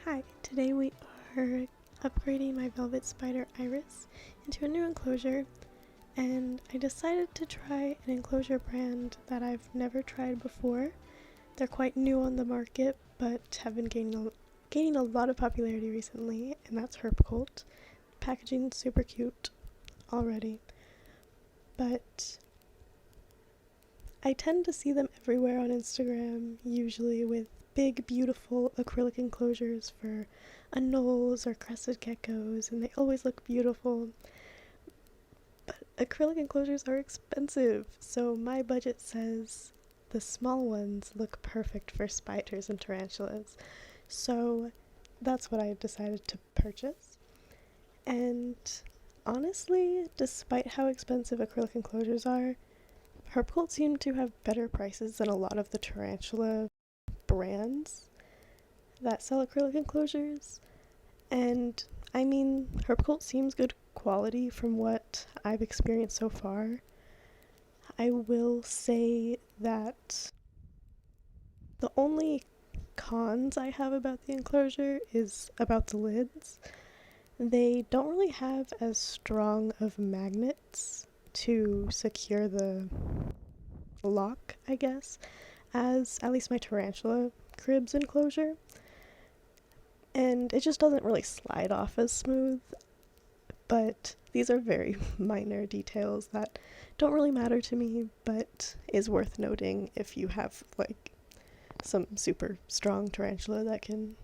Hi, today we are upgrading my velvet spider Iris into a new enclosure, and I decided to try an enclosure brand that I've never tried before. They're quite new on the market but have been gaining a lot of popularity recently, and that's Herpcult. Packaging's super cute already, but I tend to see them everywhere on Instagram, usually with big, beautiful acrylic enclosures for anoles or crested geckos, and they always look beautiful. But acrylic enclosures are expensive, so my budget says the small ones look perfect for spiders and tarantulas. So that's what I decided to purchase. And honestly, despite how expensive acrylic enclosures are, Herpcult seemed to have better prices than a lot of the tarantula brands that sell acrylic enclosures. And I mean, Herpcult seems good quality from what I've experienced so far. I will say that the only cons I have about the enclosure is about the lids. They don't really have as strong of magnets to secure the lock, I guess, as at least my tarantula crib's enclosure. And it just doesn't really slide off as smooth, but these are very minor details that don't really matter to me, but is worth noting if you have like some super strong tarantula that can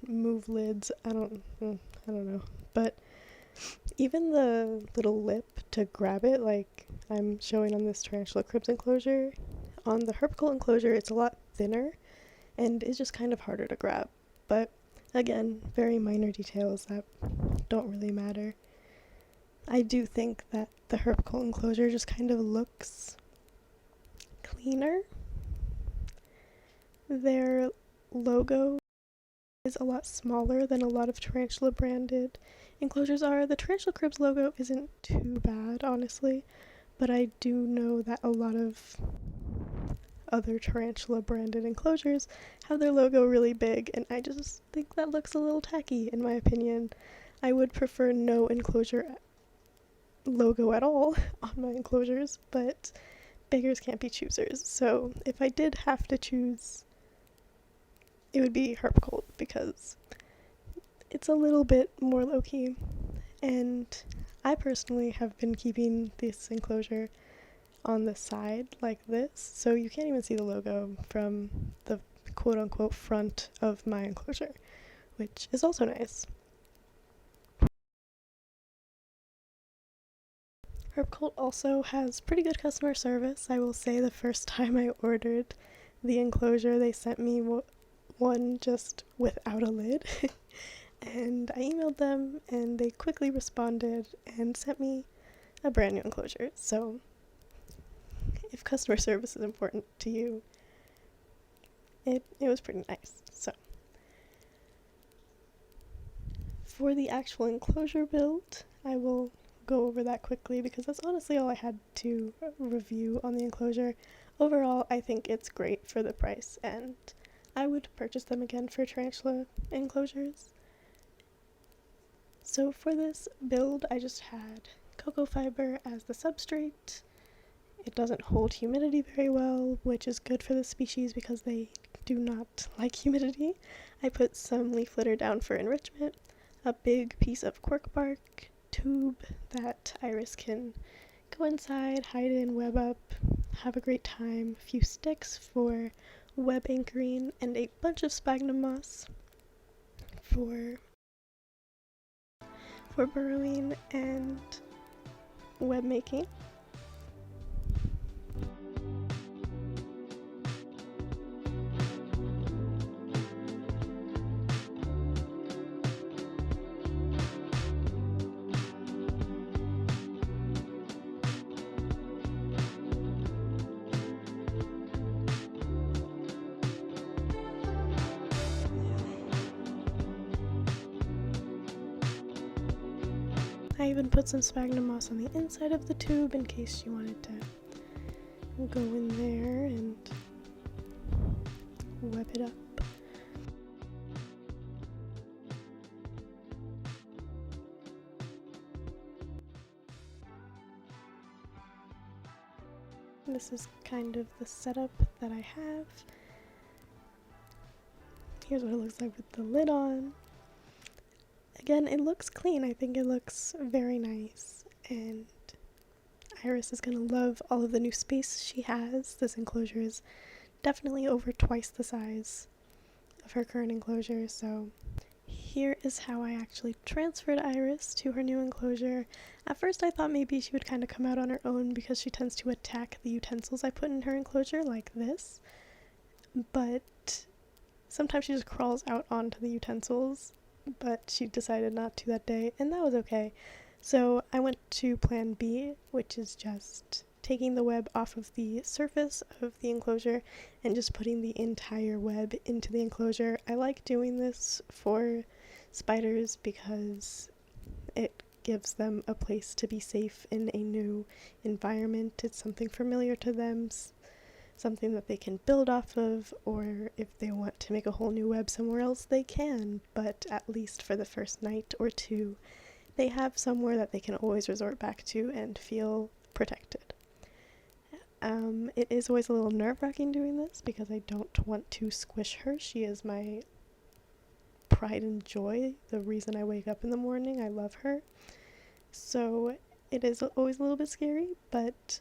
move lids. I don't know, but even the little lip to grab it, like I'm showing on this tarantula cribs enclosure, on the Herpcult enclosure it's a lot thinner and it's just kind of harder to grab. But again, very minor details that don't really matter. I do think that the Herpcult enclosure just kind of looks cleaner. Their logo is a lot smaller than a lot of tarantula branded enclosures are. The Tarantula Cribs logo isn't too bad, honestly, but I do know that a lot of other tarantula branded enclosures have their logo really big, and I just think that looks a little tacky in my opinion. I would prefer no enclosure logo at all on my enclosures, but beggars can't be choosers. So if I did have to choose, it would be Herpcult because it's a little bit more low-key, and I personally have been keeping this enclosure on the side like this, so you can't even see the logo from the quote-unquote front of my enclosure, which is also nice. Herpcult also has pretty good customer service. I will say the first time I ordered the enclosure, they sent me one just without a lid. And I emailed them and they quickly responded and sent me a brand new enclosure. So if customer service is important to you, it was pretty nice. So for the actual enclosure build, I will go over that quickly because that's honestly all I had to review on the enclosure. Overall, I think it's great for the price, and I would purchase them again for tarantula enclosures. So for this build, I just had cocoa fiber as the substrate. It doesn't hold humidity very well, which is good for the species because they do not like humidity. I put some leaf litter down for enrichment, a big piece of cork bark, tube that Iris can go inside, hide in, web up, have a great time, a few sticks for web anchoring, and a bunch of sphagnum moss for burrowing and web making. I even put some sphagnum moss on the inside of the tube in case you wanted to go in there and web it up. This is kind of the setup that I have. Here's what it looks like with the lid on. Again, it looks clean. I think it looks very nice, and Iris is gonna love all of the new space she has. This enclosure is definitely over twice the size of her current enclosure, so here is how I actually transferred Iris to her new enclosure. At first I thought maybe she would kind of come out on her own because she tends to attack the utensils I put in her enclosure, like this, but sometimes she just crawls out onto the utensils, but she decided not to that day, and that was okay. So I went to plan B, which is just taking the web off of the surface of the enclosure and just putting the entire web into the enclosure. I like doing this for spiders because it gives them a place to be safe in a new environment. It's something familiar to them, something that they can build off of, or if they want to make a whole new web somewhere else, they can, but at least for the first night or two, they have somewhere that they can always resort back to and feel protected. It is always a little nerve-wracking doing this because I don't want to squish her. She is my pride and joy, the reason I wake up in the morning. I love her. So it is always a little bit scary, but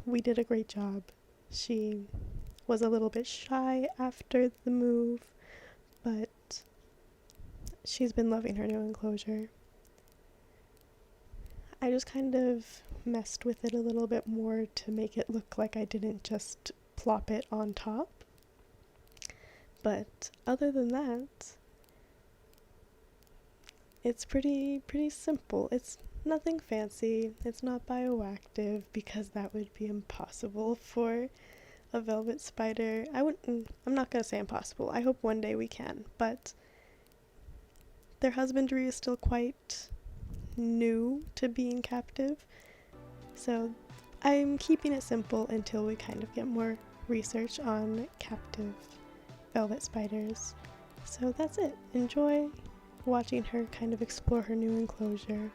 we did a great job. She was a little bit shy after the move, but she's been loving her new enclosure. I just kind of messed with it a little bit more to make it look like I didn't just plop it on top. But other than that, it's pretty simple. It's nothing fancy. It's not bioactive because that would be impossible for a velvet spider. I'm not gonna say impossible. I hope one day we can, but their husbandry is still quite new to being captive, so I'm keeping it simple until we kind of get more research on captive velvet spiders. So that's it. Enjoy watching her kind of explore her new enclosure.